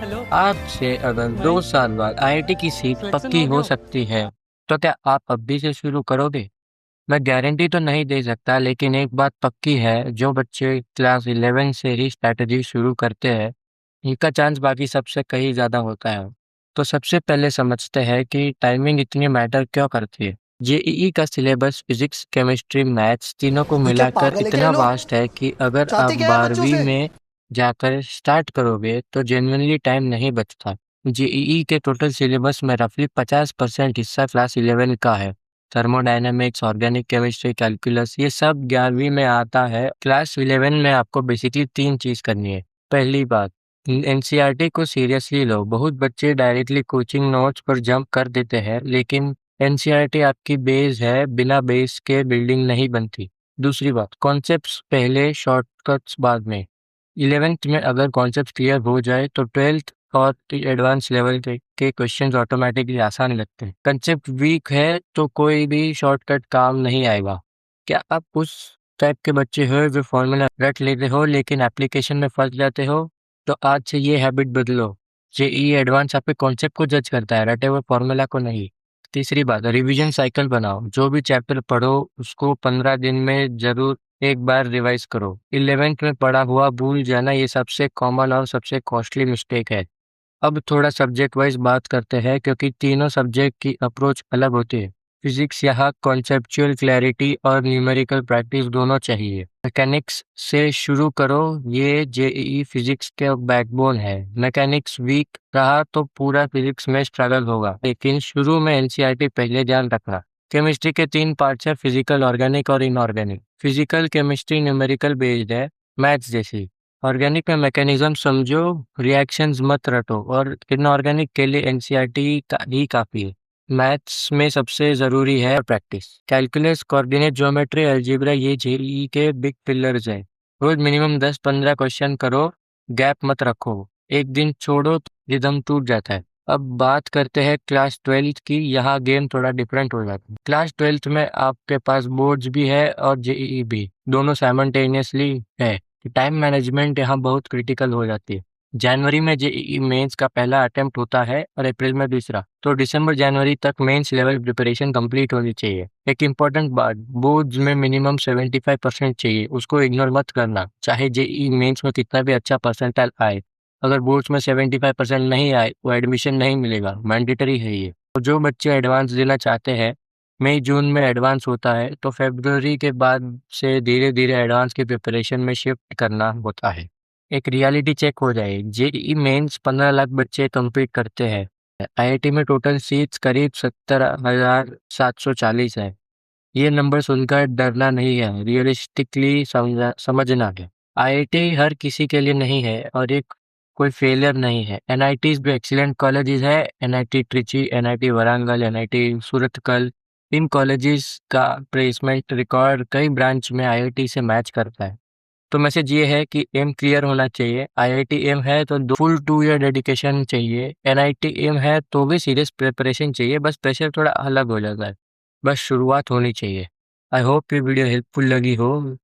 Hello. आपसे अगर भाई 2 साल बाद आईआईटी की सीट सिलेक्शन पक्की हो हो गया। सकती है, तो क्या आप अभी से शुरू करोगे? मैं गारंटी तो नहीं दे सकता, लेकिन एक बात पक्की है, जो बच्चे क्लास 11 से ही स्ट्रैटेजी शुरू करते हैं, इनका चांस बाकी सबसे कहीं ज़्यादा होता है। तो सबसे पहले समझते हैं कि टाइमिंग इतनी मैटर क्यों करती है। जेईई का सिलेबस फिजिक्स, केमिस्ट्री, मैथ्स तीनों को तो क्या मिलाकर पागल है क्या ये इतना लोग? वास्ट है कि अगर आप चाहते क्या है बच्चों 12वीं से? में जाकर स्टार्ट करोगे तो जेन्युइनली टाइम नहीं बचता। जेईई के टोटल सिलेबस में रफली 50% हिस्सा क्लास 11 का है। थर्मोडायनामिक्स, ऑर्गेनिक केमिस्ट्री, कैलकुलस, ये सब 11वीं में आता है। क्लास 11 में आपको बेसिकली 3 चीज़ करनी है। पहली बात, एनसीईआरटी को सीरियसली लो। बहुत बच्चे डायरेक्टली कोचिंग नोट्स पर जंप कर देते हैं, लेकिन एनसीईआरटी आपकी बेस है, बिना बेस के बिल्डिंग नहीं बनती। दूसरी बात, कॉन्सेप्ट्स पहले, शॉर्टकट्स बाद में। 11th में अगर कॉन्सेप्ट क्लियर हो जाए तो 12th और एडवांस लेवल के क्वेश्चंस ऑटोमेटिकली आसान लगते हैं। कंसेप्ट वीक है तो कोई भी शॉर्टकट काम नहीं आएगा। क्या आप उस टाइप के बच्चे हो जो फॉर्मूला रट लेते हो लेकिन एप्लीकेशन में फंस जाते हो? तो आज से ये हैबिट बदलो। जेईई एडवांस आपके कॉन्सेप्ट को जज करता है, रटे हुए फॉर्मूला को नहीं। तीसरी बात, रिवीजन साइकिल बनाओ। जो भी चैप्टर पढ़ो उसको 15 दिन में जरूर एक बार रिवाइज करो। 11th में पढ़ा हुआ भूल जाना ये सबसे कॉमन और सबसे कॉस्टली मिस्टेक है। अब थोड़ा सब्जेक्ट वाइज बात करते हैं, क्योंकि तीनों सब्जेक्ट की अप्रोच अलग होती है। फिजिक्स यहाँ कॉन्सेप्चुअल क्लैरिटी और न्यूमेरिकल प्रैक्टिस दोनों चाहिए। मैकेनिक्स से शुरू करो, ये जेईई फिजिक्स के बैकबोन है। मैकेनिक्स वीक रहा तो पूरा फिजिक्स में स्ट्रगल होगा, लेकिन शुरू में एनसीईआरटी पहले ध्यान रखना। केमिस्ट्री के 3 पार्ट्स है, फिजिकल, ऑर्गेनिक और inorganic. Physical chemistry numerical based है, मैथ्स जैसी। ऑर्गेनिक में मैकेनिज्म समझो, रिएक्शंस मत रटो, और इनऑर्गेनिक के लिए एनसीईआरटी का ही काफ़ी है। मैथ्स में सबसे ज़रूरी है practice. Calculus, coordinate geometry, algebra, ये जेईई के बिग पिलर्स हैं। रोज मिनिमम 10-15 क्वेश्चन करो, गैप मत रखो। एक दिन छोड़ो तो रिदम टूट जाता है। अब बात करते हैं क्लास 12th की। यहाँ गेम थोड़ा डिफरेंट हो जाता है। क्लास 12th में आपके पास बोर्ड्स भी है और जेईई भी, दोनों साइमल्टेनियसली है। टाइम मैनेजमेंट यहाँ बहुत क्रिटिकल हो जाती है। जनवरी में जेईई मेंस का पहला अटेम्प्ट होता है और अप्रैल में दूसरा, तो दिसंबर जनवरी तक मेंस लेवल प्रिपरेशन कंप्लीट होनी चाहिए। एक इम्पॉर्टेंट बात, बोर्ड्स में मिनिमम 75% चाहिए, उसको इग्नोर मत करना, चाहे जेईई मेंस में कितना भी अच्छा परसेंटाइल आए। अगर बोर्ड्स में 75% नहीं आए वो एडमिशन नहीं मिलेगा, मैंडेटरी है ये। तो जो बच्चे एडवांस देना चाहते हैं, मई जून में एडवांस होता है, तो फरवरी के बाद से धीरे धीरे एडवांस की प्रिपरेशन में शिफ्ट करना होता है। एक रियलिटी चेक हो जाए, जेईई मेंस 15 लाख बच्चे कंप्लीट करते हैं। आईआईटी में टोटल सीट्स करीब 17,740 है। ये नंबर सुनकर डरना नहीं है, रियलिस्टिकली समझना है। आईआईटी हर किसी के लिए नहीं है, और एक कोई फेलियर नहीं है। एनआईटीज भी एक्सीलेंट कॉलेजेस है, NIT Trichy, NIT Warangal, NIT Surathkal. इन कॉलेजेस का प्लेसमेंट रिकॉर्ड कई ब्रांच में आईआईटी से मैच करता है। तो मैसेज ये है कि एम क्लियर होना चाहिए। आईआईटी एम है तो फुल 2 ईयर डेडिकेशन चाहिए। एनआईटी एम है तो भी सीरियस प्रिपरेशन चाहिए, बस प्रेशर थोड़ा अलग हो जाता है। बस शुरुआत होनी चाहिए। आई होप ये वीडियो हेल्पफुल लगी हो।